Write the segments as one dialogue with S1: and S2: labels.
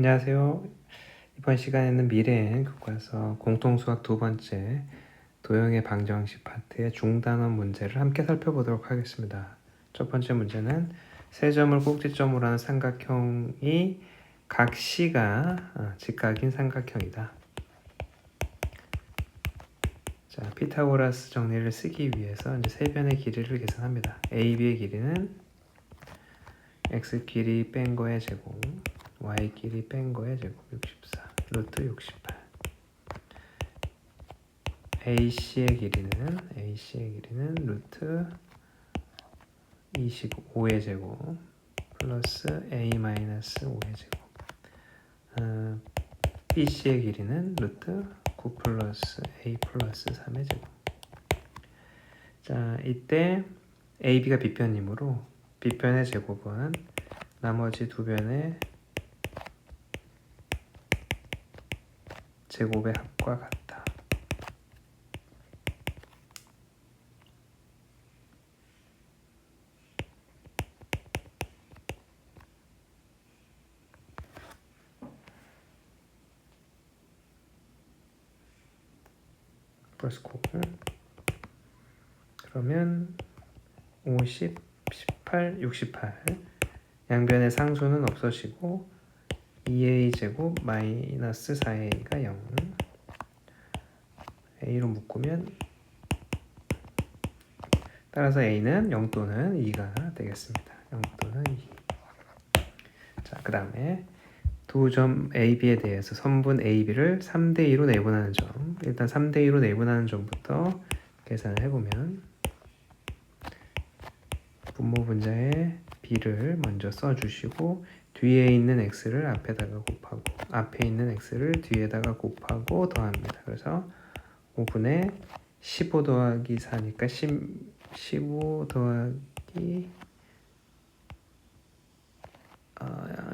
S1: 안녕하세요. 이번 시간에는 미래엔 교과서 공통수학 두 번째 도형의 방정식 파트의 중단원 문제를 함께 살펴보도록 하겠습니다. 첫 번째 문제는 세 점을 꼭지점으로 하는 삼각형이 각 C가 직각인 삼각형이다. 자, 피타고라스 정리를 쓰기 위해서 이제 세 변의 길이를 계산합니다. AB의 길이는 X 길이 뺀 거의 제곱, Y 길이 뺀 거의 제곱 64, 루트 68. AC의 길이는 루트 25의 제곱 플러스 A-5의 제곱. BC의 길이는 루트 9 플러스 A 플러스 3의 제곱. 자, 이때 AB가 빗변이므로 빗변의 제곱은 나머지 두 변의 제곱의 합과 같다. 플러스 9. 그러면 50, 18, 68. 양변의 상수는 없어지고 2a 제곱 마이너스 4a가 0. a로 묶으면 따라서 a는 0 또는 2가 되겠습니다. 0 또는 2. 자, 그 다음에 두 점 AB에 대해서 선분 AB를 3대2로 내분하는 점. 일단 3대2로 내분하는 점부터 계산을 해보면 분모 분자에 B를 먼저 써주시고 뒤에 있는 X를 앞에다가 곱하고 앞에 있는 X를 뒤에다가 곱하고 더합니다. 그래서 5분의 15 더하기 4니까 15 더하기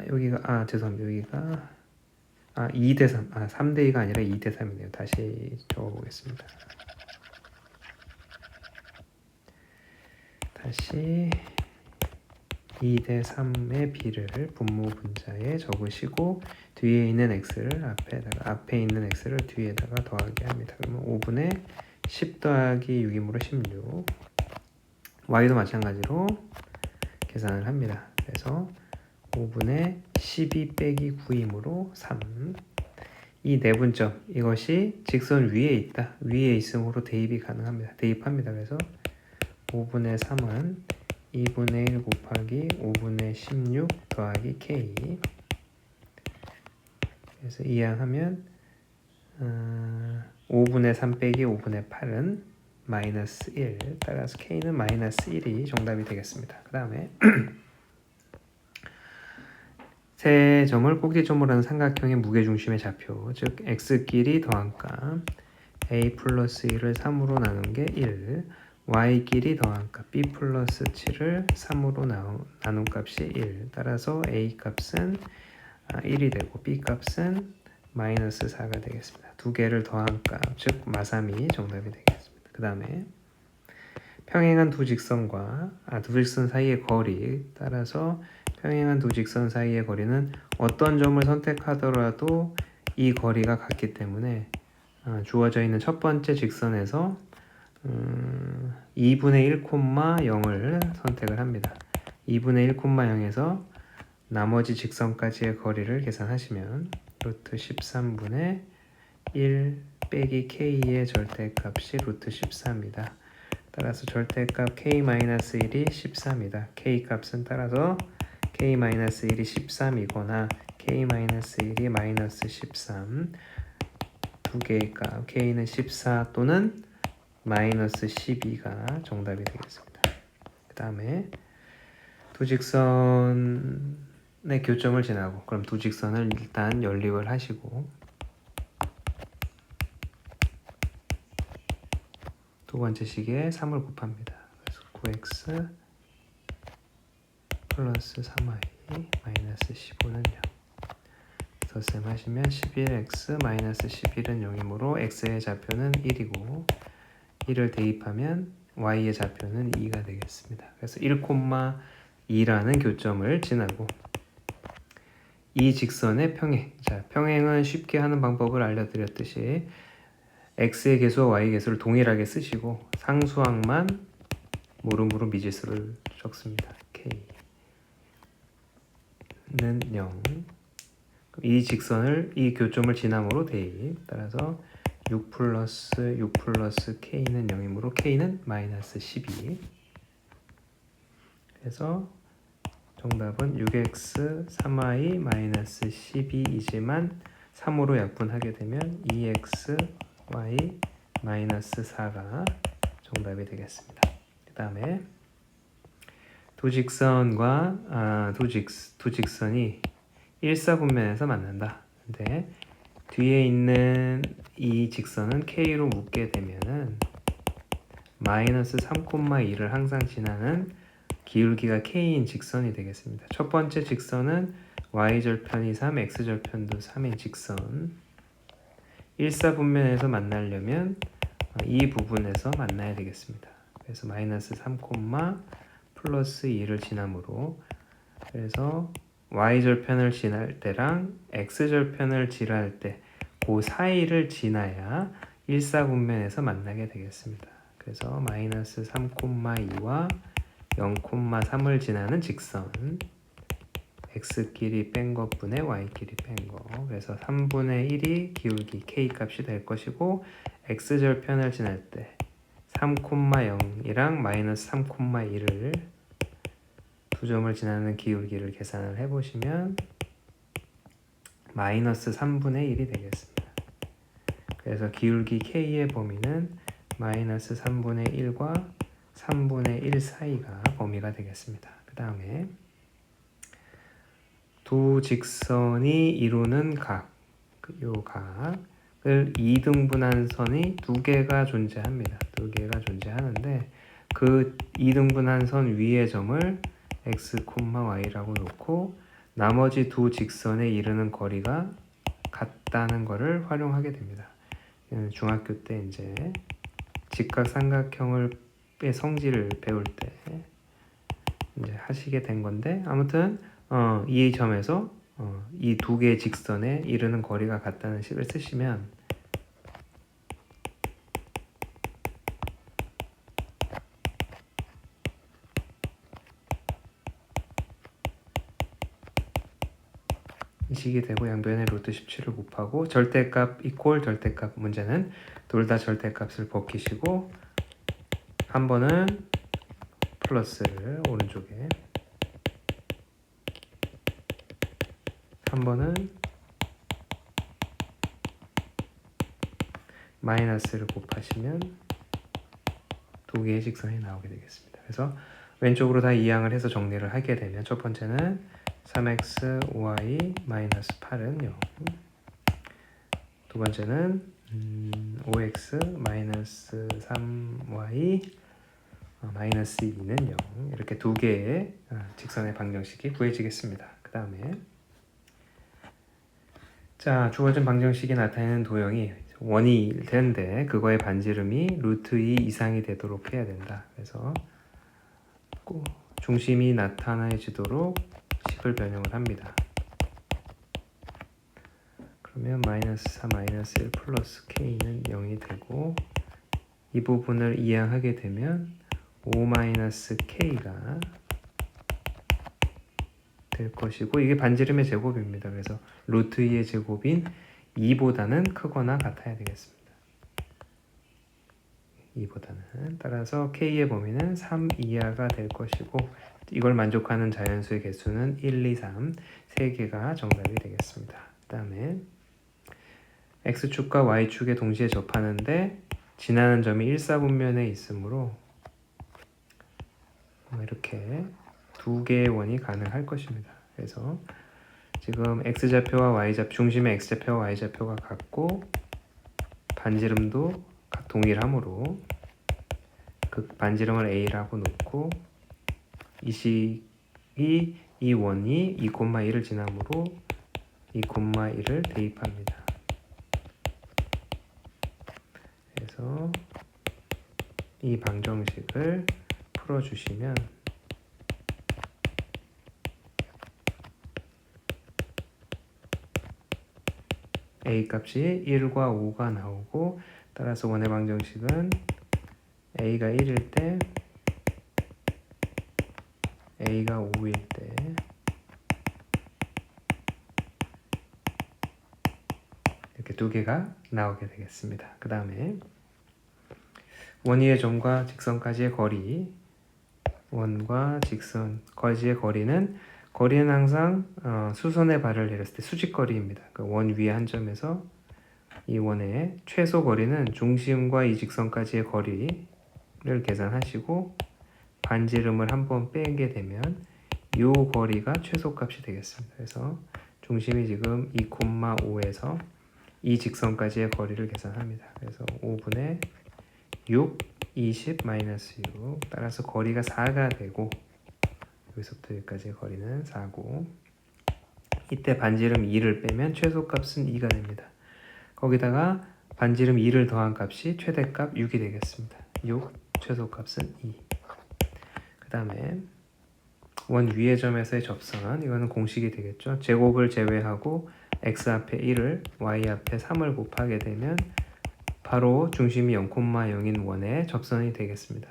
S1: 여기가 죄송합니다. 여기가 2대 3. 3대 2가 아니라 2대 3이네요. 다시 적어보겠습니다. 다시 2대 3의 B를 분모 분자에 적으시고 뒤에 있는 X를 앞에 있는 X를 뒤에다가 더하게 합니다. 그러면 5분의 10 더하기 6이므로 16. Y도 마찬가지로 계산을 합니다. 그래서 5분의 12 빼기 9이므로 3. 이 내분점, 이것이 직선 위에 있다. 위에 있으므로 대입이 가능합니다. 대입합니다. 그래서 5분의 3은 2분의 1 곱하기 5분의 16 더하기 K. 그래서 이항하면 5분의 3 빼기 5분의 8은 마이너스 1. 따라서 K는 마이너스 1이 정답이 되겠습니다. 그 다음에 세 점을 꼭지점으로 하는 삼각형의 무게중심의 좌표, 즉 x끼리 더한 값 a 플러스 1을 3으로 나눈 게 1, y끼리 더한 값 b 플러스 7을 3으로 나눈 값이 1. 따라서 a 값은 1이 되고 b 값은 마이너스 4가 되겠습니다. 두 개를 더한 값, 즉 마삼이 정답이 되겠습니다. 그 다음에 평행한 두 직선 사이의 거리, 따라서 평행한 두 직선 사이의 거리는 어떤 점을 선택하더라도 이 거리가 같기 때문에 주어져 있는 첫 번째 직선에서 2분의 1, 0을 선택을 합니다. 2분의 1, 0에서 나머지 직선까지의 거리를 계산하시면 루트 13분의 1 빼기 k의 절대값이 루트 14입니다. 따라서 절대값 k-1이 14입니다. k값은 따라서 k-1이 13이거나 k-1이 마이너스 13. 두 개의 값 k는 14 또는 마이너스 12가 정답이 되겠습니다. 그 다음에 두 직선의 교점을 지나고, 그럼 두 직선을 일단 연립을 하시고 두 번째 식에 3을 곱합니다. 그래서 9x 플러스 3y 마이너스 15는 0. 덧셈 하시면 11x 마이너스 11은 0이므로 x의 좌표는 1이고 1을 대입하면 y의 좌표는 2가 되겠습니다. 그래서 1,2라는 교점을 지나고 이 직선의 평행. 자, 평행은 쉽게 하는 방법을 알려드렸듯이 x의 개수와 y의 개수를 동일하게 쓰시고 상수항만 모름으로 미지수를 적습니다. k는 0. 이 직선을 이 교점을 지남으로 대입. 따라서 6 플러스 k는 0이므로 k는 마이너스 12. 그래서 정답은 6x 3y 마이너스 12이지만 3으로 약분하게 되면 2x y 마이너스 4가 정답이 되겠습니다. 그 다음에 두 직선이 일사분면에서 만난다. 근데 뒤에 있는 이 직선은 k로 묶게 되면은 마이너스 3,2를 항상 지나는 기울기가 k인 직선이 되겠습니다. 첫 번째 직선은 y절편이 3, x절편도 3인 직선. 일사분면에서 만나려면 이 부분에서 만나야 되겠습니다. 그래서 마이너스 3, 플러스 2를 지나므로 그래서 y절편을 지날 때랑 x절편을 지날 때 그 사이를 지나야 일사분면에서 만나게 되겠습니다. 그래서 마이너스 3,2와 0,3을 지나는 직선 x끼리 뺀 것분의 y끼리 뺀 거. 그래서 3분의 1이 기울기 k 값이 될 것이고 x절편을 지날 때 3,0이랑 마이너스 3,2를 두 점을 지나는 기울기를 계산을 해보시면 마이너스 3분의 1이 되겠습니다. 그래서 기울기 k의 범위는 마이너스 3분의 1과 3분의 1 사이가 범위가 되겠습니다. 그 다음에 두 직선이 이루는 요 각을 2등분한 선이 두 개가 존재합니다. 두 개가 존재하는데 그 2등분한 선 위의 점을 x, y라고 놓고 나머지 두 직선에 이르는 거리가 같다는 것을 활용하게 됩니다. 중학교 때 이제 직각삼각형의 성질을 배울 때 이제 하시게 된 건데 아무튼 이 점에서 이 두 개의 직선에 이르는 거리가 같다는 식을 쓰시면 이 식이 되고 양변에 루트 17을 곱하고 절대값 이퀄 절대값 문제는 둘 다 절대값을 벗기시고 한 번은 플러스를 오른쪽에 한 번은 마이너스를 곱하시면 두 개의 직선이 나오게 되겠습니다. 그래서 왼쪽으로 다 이항을 해서 정리를 하게 되면 첫 번째는 3x 5y 마이너스 8은 0. 두 번째는 5x 마이너스 3y 마이너스 2는 0. 이렇게 두 개의 직선의 방정식이 구해지겠습니다. 그 다음에 자, 주어진 방정식이 나타내는 도형이 원이 텐데 그거의 반지름이 루트 2 이상이 되도록 해야 된다. 그래서 중심이 나타내지도록 식을 변형을 합니다. 그러면 마이너스 4 마이너스 1 플러스 k는 0이 되고 이 부분을 이항하게 되면 5 마이너스 k가 될 것이고 이게 반지름의 제곱입니다. 그래서 루트 2의 제곱인 2보다는 크거나 같아야 되겠습니다. 2보다는 따라서 k의 범위는 3 이하가 될 것이고 이걸 만족하는 자연수의 개수는 1, 2, 3 3개가 정답이 되겠습니다. 그 다음에 x축과 y축에 동시에 접하는데 지나는 점이 일사분면에 있으므로 이렇게 두 개의 원이 가능할 것입니다. 그래서 지금 x좌표와 y좌표, 중심의 x좌표와 y좌표가 같고 반지름도 동일하므로 그 반지름을 a라고 놓고 이 식이 이 원이 2,1을 지나므로 2,1을 대입합니다. 그래서 이 방정식을 풀어주시면 a 값이 1과 5가 나오고 따라서 원의 방정식은 a가 1일 때 a가 5일 때 이렇게 두 개가 나오게 되겠습니다. 그 다음에 원위의 점과 직선까지의 거리, 원과 직선까지의 거리는 항상 수선의 발을 내렸을 때 수직거리입니다. 그 원 위의 한 점에서 이 원의 최소 거리는 중심과 이 직선까지의 거리를 계산하시고 반지름을 한번 빼게 되면 이 거리가 최소값이 되겠습니다. 그래서 중심이 지금 2,5에서 이 직선까지의 거리를 계산합니다. 그래서 5분의 6, 20 마이너스 6 따라서 거리가 4가 되고 여기서부터 여기까지의 거리는 4고 이때 반지름 2를 빼면 최소값은 2가 됩니다. 거기다가 반지름 2를 더한 값이 최대값 6이 되겠습니다. 6, 최소값은 2. 그 다음에 원 위의 점에서의 접선, 이거는 공식이 되겠죠. 제곱을 제외하고 x 앞에 1을 y 앞에 3을 곱하게 되면 바로 중심이 0,0인 원의 접선이 되겠습니다.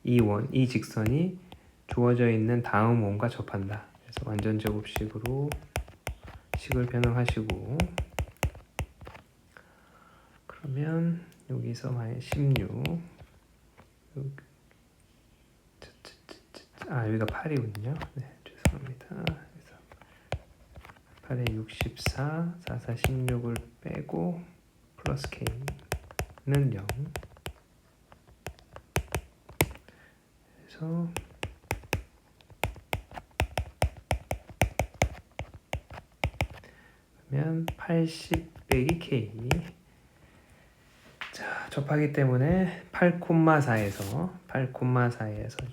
S1: 이 직선이 주어져 있는 다음 원과 접한다. 그래서 완전 제곱식으로 식을 변형하시고 그러면 여기서 16 여기가 8이군요. 네, 죄송합니다. 그래서 8에 64, 4, 4, 16을 빼고 플러스 K는 0. 그래서 그러면 80 빼기 K. 자, 접하기 때문에 8,4에서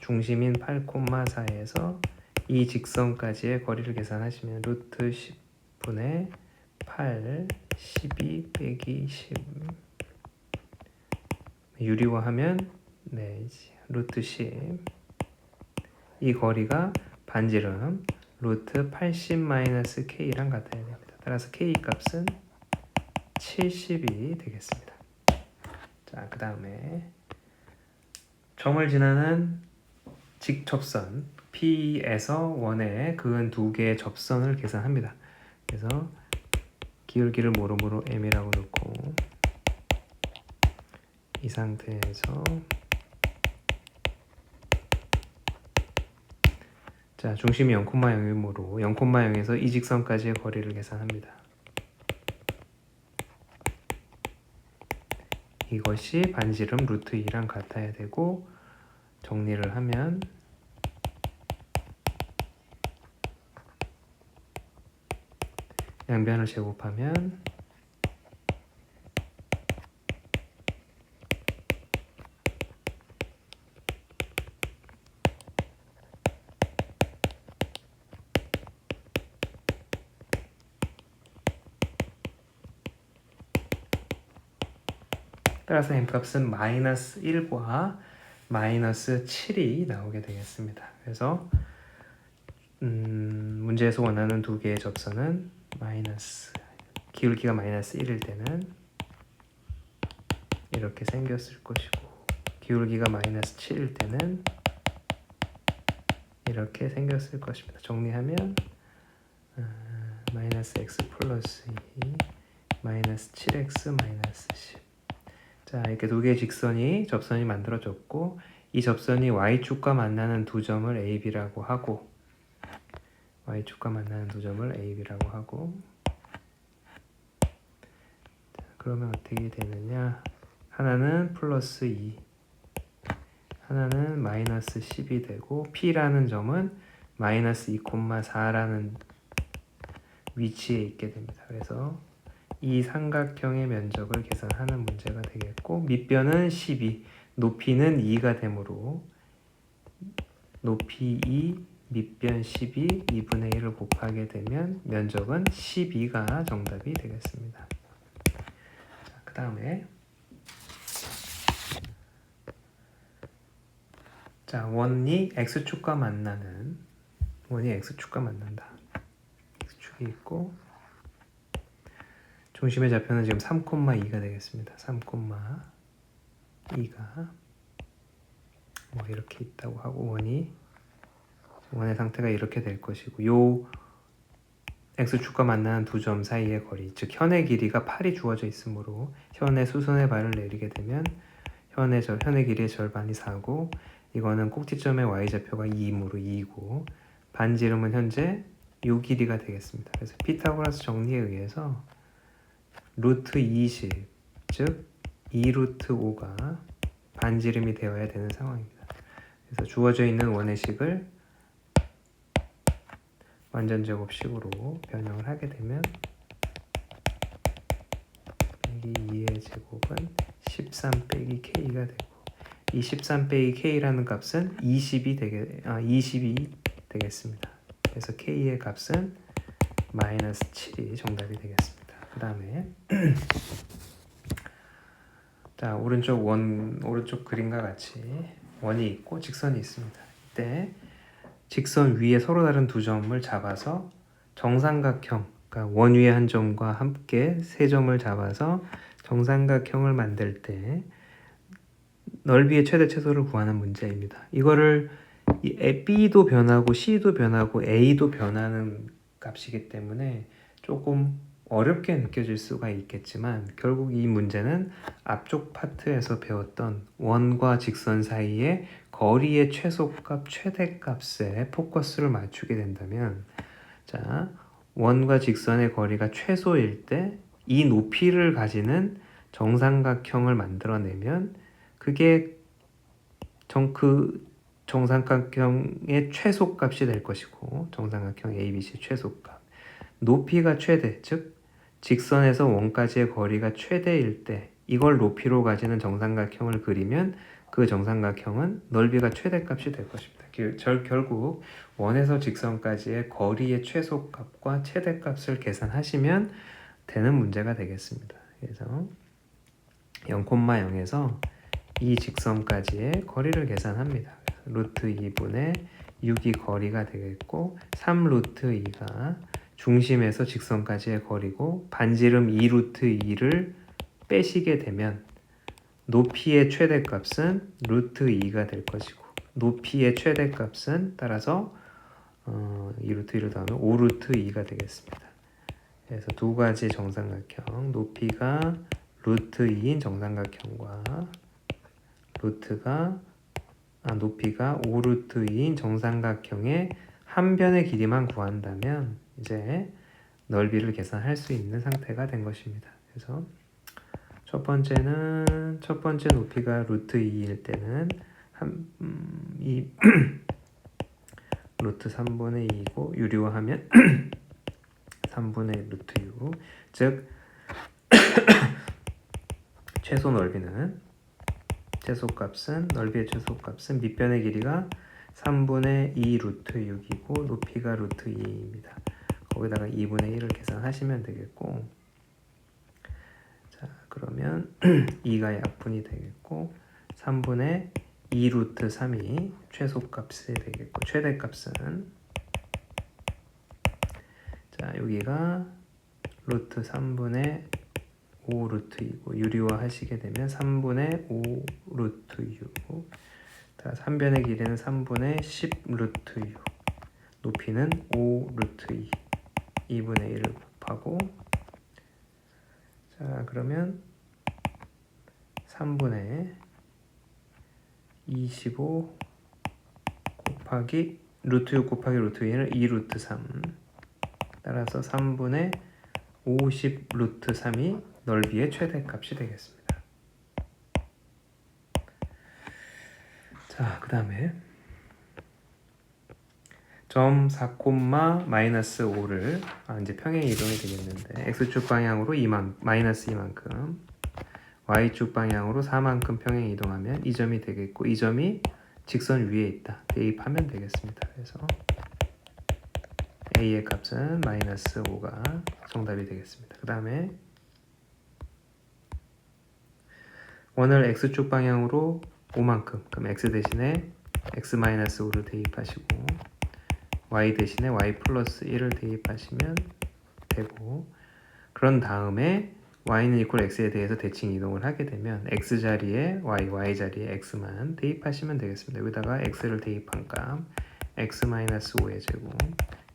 S1: 중심인 8,4에서 이 직선까지의 거리를 계산하시면 루트 10분의 8, 12 빼기 10 유리화하면 네, 루트 10. 이 거리가 반지름 루트 80 마이너스 K랑 같아야 됩니다. 따라서 K 값은 70이 되겠습니다. 자, 그 다음에 점을 지나는 직접선 P에서 원에 그은 두 개의 접선을 계산합니다. 그래서 기울기를 모름으로 M이라고 놓고 이 상태에서 자, 중심이 0,0이므로 0,0에서 이 직선까지의 거리를 계산합니다. 이것이 반지름 루트 2랑 같아야 되고 정리를 하면 양변을 제곱하면 따라서 m값은 마이너스 1과 마이너스 7이 나오게 되겠습니다. 그래서 문제에서 원하는 두 개의 접선은 기울기가 마이너스 1일 때는 이렇게 생겼을 것이고 기울기가 마이너스 7일 때는 이렇게 생겼을 것입니다. 정리하면 마이너스 x 플러스 2 마이너스 7x 마이너스 10. 자, 이렇게 두 개의 접선이 만들어졌고 이 접선이 y축과 만나는 두 점을 AB라고 하고 y축과 만나는 두 점을 AB라고 하고 자, 그러면 어떻게 되느냐 하나는 플러스 2 하나는 마이너스 10이 되고 P라는 점은 마이너스 2,4라는 위치에 있게 됩니다. 그래서 이 삼각형의 면적을 계산하는 문제가 되겠고 밑변은 12, 높이는 2가 되므로 높이 2, 밑변 12, 2분의 1을 곱하게 되면 면적은 12가 정답이 되겠습니다. 그 다음에 자, 원이 x축과 만난다. x축이 있고 중심의 좌표는 지금 3,2가 되겠습니다. 3,2가 뭐 이렇게 있다고 하고 원의 상태가 이렇게 될 것이고 요 x축과 만나는 두 점 사이의 거리, 즉 현의 길이가 8이 주어져 있으므로 현의 수선의 발을 내리게 되면 현의 길이의 절반이 4고 이거는 꼭지점의 y좌표가 2이므로 2이고 반지름은 현재 요 길이가 되겠습니다. 그래서 피타고라스 정리에 의해서 루트 20, 즉 2루트 5가 반지름이 되어야 되는 상황입니다. 그래서 주어져 있는 원의 식을 완전제곱식으로 변형을 하게 되면 빼기 2의 제곱은 13 빼기 k가 되고 이 13 빼기 k라는 값은 20이 되겠습니다. 그래서 k의 값은 마이너스 7이 정답이 되겠습니다. 그 다음에 자 오른쪽 그림과 같이 원이 있고 직선이 있습니다. 이때 직선 위에 서로 다른 두 점을 잡아서 정삼각형, 그러니까 원 위에 한 점과 함께 세 점을 잡아서 정삼각형을 만들 때 넓이의 최대 최소를 구하는 문제입니다. 이거를 B도 변하고 C도 변하고 A도 변하는 값이기 때문에 조금 어렵게 느껴질 수가 있겠지만 결국 이 문제는 앞쪽 파트에서 배웠던 원과 직선 사이의 거리의 최소값, 최대값에 포커스를 맞추게 된다면 자, 원과 직선의 거리가 최소일 때 이 높이를 가지는 정삼각형을 만들어내면 그게 그 정삼각형의 최소값이 될 것이고 정삼각형 ABC 최소값 높이가 최대, 즉 직선에서 원까지의 거리가 최대일 때 이걸 높이로 가지는 정삼각형을 그리면 그 정삼각형은 넓이가 최대값이 될 것입니다. 결국 원에서 직선까지의 거리의 최소값과 최대값을 계산하시면 되는 문제가 되겠습니다. 그래서 0,0에서 이 직선까지의 거리를 계산합니다. 루트 2분의 6이 거리가 되겠고 3 루트 2가 중심에서 직선까지의 거리고 반지름 2 루트 2를 빼시게 되면 높이의 최대값은 루트 2가 될 것이고 높이의 최대값은 따라서 2 루트 2를 더하면 5 루트 2가 되겠습니다. 그래서 두 가지 정삼각형 높이가 루트 2인 정삼각형과 높이가 5 루트 2인 정삼각형의 한 변의 길이만 구한다면 이제 넓이를 계산할 수 있는 상태가 된 것입니다. 그래서 첫 번째 높이가 루트 2일 때는 이 루트 3분의 2이고 유리화하면 3분의 1 루트 6, 즉 넓이의 최소값은 밑변의 길이가 3분의 2 루트 6이고 높이가 루트 2입니다. 거기다가 2분의 1을 계산하시면 되겠고 자 그러면 2가 약분이 되겠고 3분의 2 루트 3이 최소값이 되겠고 최대값은 자 여기가 루트 3분의 5 루트 2고 유리화 하시게 되면 3분의 5 루트 6 3변의 길이는 3분의 10 루트 6 높이는 5 루트 2 2분의 1을 곱하고 자 그러면 3분의 25 곱하기 루트 6 곱하기 루트 2는 2 루트 3 따라서 3분의 50 루트 3이 넓이의 최대값이 되겠습니다. 자, 그 다음에 점 4,-5를 이제 평행 이동이 되겠는데 x축 방향으로 마이너스 이만큼 y축 방향으로 4만큼 평행 이동하면 이 점이 되겠고 이 점이 직선 위에 있다. 대입하면 되겠습니다. 그래서 a의 값은 마이너스 5가 정답이 되겠습니다. 그 다음에 원을 x축 방향으로 5만큼 그럼 x 대신에 x-5를 대입하시고 y 대신에 y 플러스 1을 대입하시면 되고 그런 다음에 y는 이퀄 x에 대해서 대칭 이동을 하게 되면 x 자리에 y 자리에 x만 대입하시면 되겠습니다. 여기다가 x를 대입한 값 x-5의 제곱,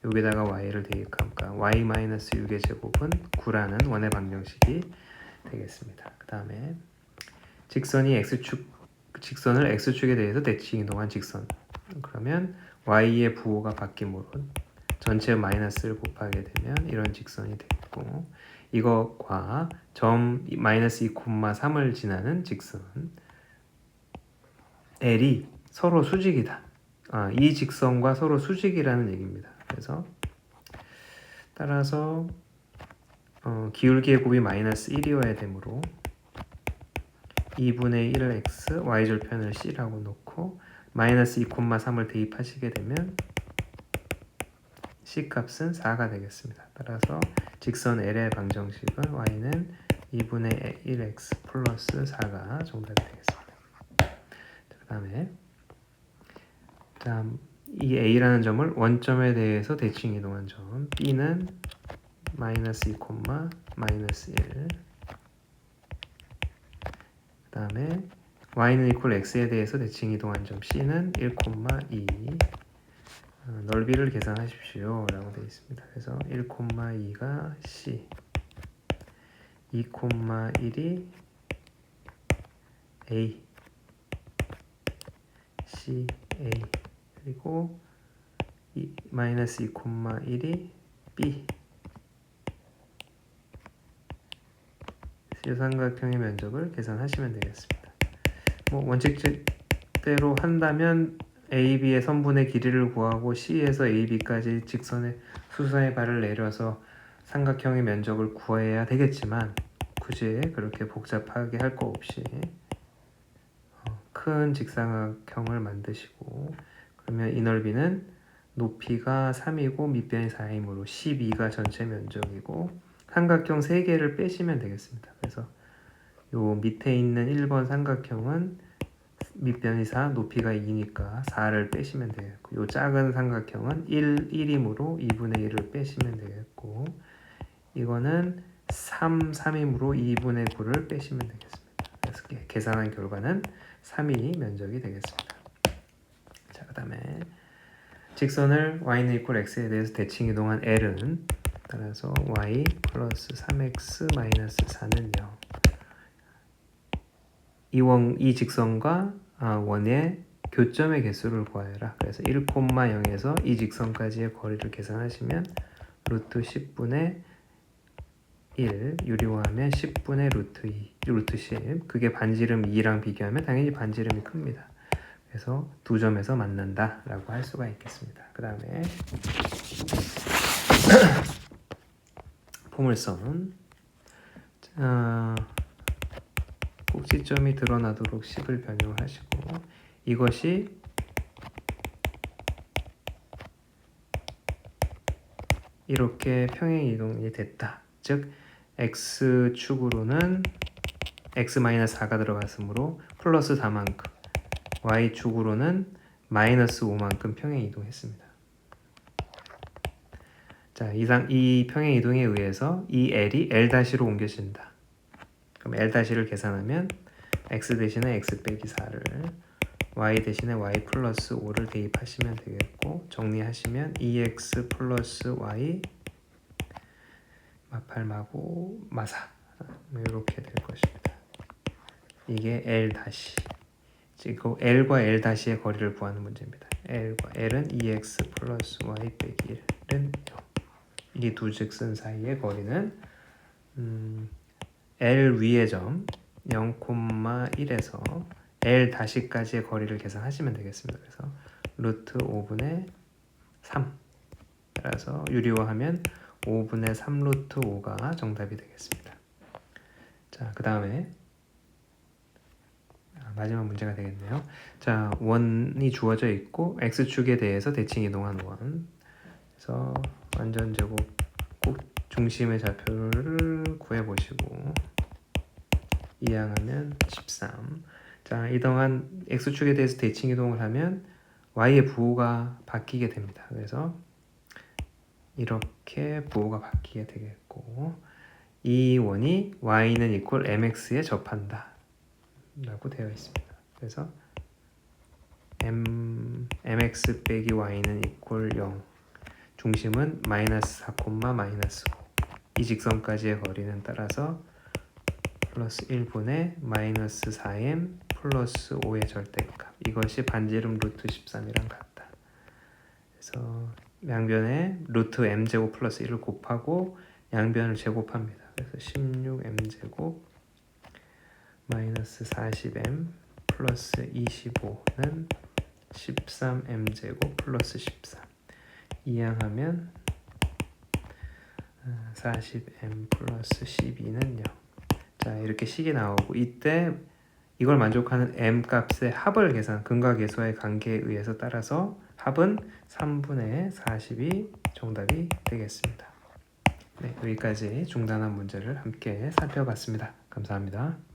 S1: 여기다가 y를 대입한 값 y-6의 제곱은 9라는 원의 방정식이 되겠습니다. 그 다음에 직선을 x축에 대해서 대칭 이동한 직선, 그러면 y의 부호가 바뀜으로 전체 마이너스를 곱하게 되면 이런 직선이 되겠고, 이것과 점 마이너스 2,3을 지나는 직선 L이 서로 수직이다. 이 직선과 서로 수직이라는 얘기입니다. 그래서 따라서 기울기의 곱이 마이너스 1이어야 되므로 2분의 1을 x, y절편을 c라고 놓고 마이너스 2,3을 대입하시게 되면 c 값은 4가 되겠습니다. 따라서 직선 L의 방정식은 y는 2분의 1x 플러스 4가 정답이 되겠습니다. 그 다음 이 a라는 점을 원점에 대해서 대칭 이동한 점, b는 마이너스 2, 마이너스 1, 그 다음에 y는 이퀄 x에 대해서 대칭 이동한 점 c는 1,2, 넓이를 계산하십시오 라고 되어 있습니다. 그래서 1,2가 c, 2,1이 a, c, a, 그리고 마이너스 2,1이 b. 이 삼각형의 면적을 계산하시면 되겠습니다. 원칙대로 한다면 AB의 선분의 길이를 구하고 C에서 AB까지 직선의 수선의 발을 내려서 삼각형의 면적을 구해야 되겠지만, 굳이 그렇게 복잡하게 할 거 없이 큰 직사각형을 만드시고, 그러면 이 넓이는 높이가 3이고 밑변이 4이므로 12가 전체 면적이고 삼각형 3개를 빼시면 되겠습니다. 그래서 요 밑에 있는 1번 삼각형은 밑변이 4, 높이가 2니까 4를 빼시면 되겠고, 요 작은 삼각형은 1이므로 2분의 1을 빼시면 되겠고, 이거는 3이므로 2분의 9를 빼시면 되겠습니다. 그래서 계산한 결과는 3이 면적이 되겠습니다. 자, 그 다음에 직선을 y는 이퀄 x에 대해서 대칭 이동한 L은 따라서 y 플러스 3x 마이너스 4는 0. 이 직선과 원의 교점의 개수를 구하여라. 그래서 1,0에서 이 직선까지의 거리를 계산하시면 루트 10분의 1 유리화하면 10분의 루트 2, 루트 10. 그게 반지름 2랑 비교하면 당연히 반지름이 큽니다. 그래서 두 점에서 만난다 라고 할 수가 있겠습니다. 그 다음에 포물선, 꼭지점이 드러나도록 식을 변형하시고, 이것이 이렇게 평행 이동이 됐다. 즉 x축으로는 x-4가 들어갔으므로 플러스 4만큼, y축으로는 마이너스 5만큼 평행 이동했습니다. 자, 이 평행 이동에 의해서 이 L이 L-로 옮겨진다. 그럼 L-를 계산하면 x 대신에 x 빼기 4를, y 대신에 y 플러스 5를 대입하시면 되겠고, 정리하시면 2x 플러스 y 마팔마고 마사, 이렇게 될 것입니다. 이게 L-, 지금 L과 L-의 거리를 구하는 문제입니다. L은 2x 플러스 y 빼기 1은 0. 이 두 직선 사이의 거리는 L 위의 점 0,1에서 L-까지의 거리를 계산하시면 되겠습니다. 그래서 루트 5분의 3, 따라서 유리화하면 5분의 3 루트 5가 정답이 되겠습니다. 자, 그 다음에 마지막 문제가 되겠네요. 자, 원이 주어져 있고 x축에 대해서 대칭 이동한 원, 그래서 완전 제곱 꼭 중심의 좌표를 구해보시고 이항하면 13. 자, 이동한 x축에 대해서 대칭 이동을 하면 y의 부호가 바뀌게 됩니다. 그래서 이렇게 부호가 바뀌게 되겠고, 이 원이 y는 equal mx에 접한다 라고 되어 있습니다. 그래서 mx 빼기 y는 equal 0, 중심은 마이너스 4, 마이너스 5. 이 직선까지의 거리는 따라서 플러스 1분의 마이너스 4m 플러스 5의 절대값. 이것이 반지름 루트 13이랑 같다. 그래서 양변에 루트 m제곱 플러스 1을 곱하고 양변을 제곱합니다. 그래서 16m제곱 마이너스 40m 플러스 25는 13m제곱 플러스 13. 이항하면 40m 플러스 12는 0. 자, 이렇게 식이 나오고 이때 이걸 만족하는 m 값의 합을 계산, 근과 계수와의 관계에 의해서 따라서 합은 3분의 40이 정답이 되겠습니다. 네, 여기까지 중단한 문제를 함께 살펴봤습니다. 감사합니다.